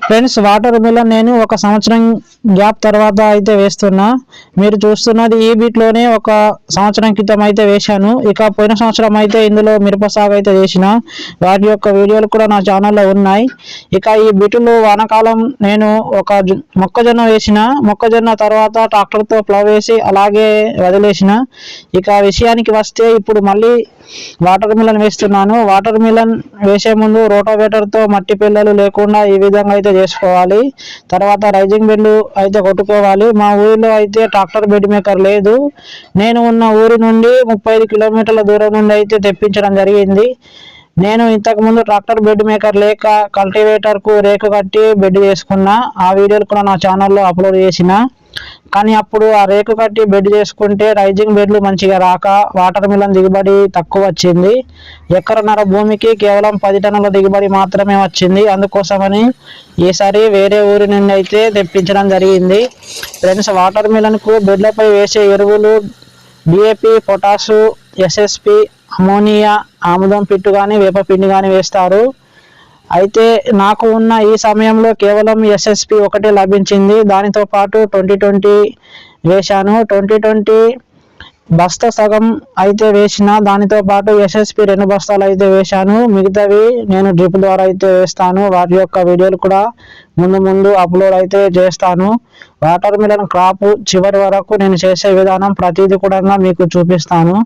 Friends, water melon నేను 1 సంవత్సరం gap తర్వాత అయితే వేస్తున్నా. మీరు చూస్తున్నది ఈ బీట్లోనే 1 సంవత్సరం క్రితం అయితే వేశాను. ఇక పోయిన సంవత్సరం అయితే ఇందులో మిరప సాగు అయితే చేసిన, వాటి యొక్క వీడియోలు కూడా నా ఛానల్లో ఉన్నాయి. ఇక ఈ బీటులో వానాకాలం నేను ఒక మొక్కజొన్న వేసిన, మొక్కజొన్న తర్వాత ట్రాక్టర్తో ప్లవ్ వేసి అలాగే వదిలేసిన. ఇక విషయానికి వస్తే ఇప్పుడు మళ్ళీ వాటర్ మిలన్ వేస్తున్నాను. వాటర్ మిలన్ వేసే ముందు రోటోవేటర్తో మట్టి పిల్లలు లేకుండా ఈ విధంగా అయితే చేసుకోవాలి. తర్వాత రైజింగ్ బెడ్లు అయితే కొట్టుకోవాలి. మా ఊరిలో అయితే ట్రాక్టర్ బెడ్ మేకర్ లేదు. నేను ఉన్న ఊరి నుండి 35 కిలోమీటర్ల దూరం నుండి అయితే తెప్పించడం జరిగింది. నేను ఇంతకుముందు ట్రాక్టర్ బెడ్ మేకర్ లేక కల్టివేటర్కు రేకు కట్టి బెడ్ చేసుకున్నా. ఆ వీడియోలు కూడా నా ఛానల్లో అప్లోడ్ చేసిన. కానీ అప్పుడు ఆ రేకు కట్టి బెడ్ చేసుకుంటే రైజింగ్ బెడ్లు మంచిగా రాక వాటర్ మిలన్ దిగుబడి తక్కువ వచ్చింది. ఎకరన్నర భూమికి కేవలం 10 టన్నుల దిగుబడి మాత్రమే వచ్చింది. అందుకోసమని ఈసారి వేరే ఊరి నుండి అయితే తెప్పించడం జరిగింది. ఫ్రెండ్స్, వాటర్ మిలన్కు బెడ్లపై వేసే ఎరువులు డిఏపి, పొటాసు, ఎస్ఎస్పి, అమోనియా, ఆముదం పిట్టు కానీ వేపపిండి కానీ వేస్తారు. అయితే నాకు ఉన్న ఈ సమయంలో కేవలం ఎస్ఎస్పి ఒకటే లభించింది. దానితో పాటు 2020 వేశాను. 2020 బస్తా సగం అయితే వేసిన, దానితో పాటు ఎస్ఎస్పి 2 బస్తాలు అయితే వేశాను. మిగతావి నేను డ్రిప్ ద్వారా అయితే వేస్తాను. వాటి యొక్క వీడియోలు కూడా ముందు అప్లోడ్ అయితే చేస్తాను. వాటర్ మిలన్ క్రాప్ చివరి వరకు నేను చేసే విధానం ప్రతిదీ కూడా మీకు చూపిస్తాను.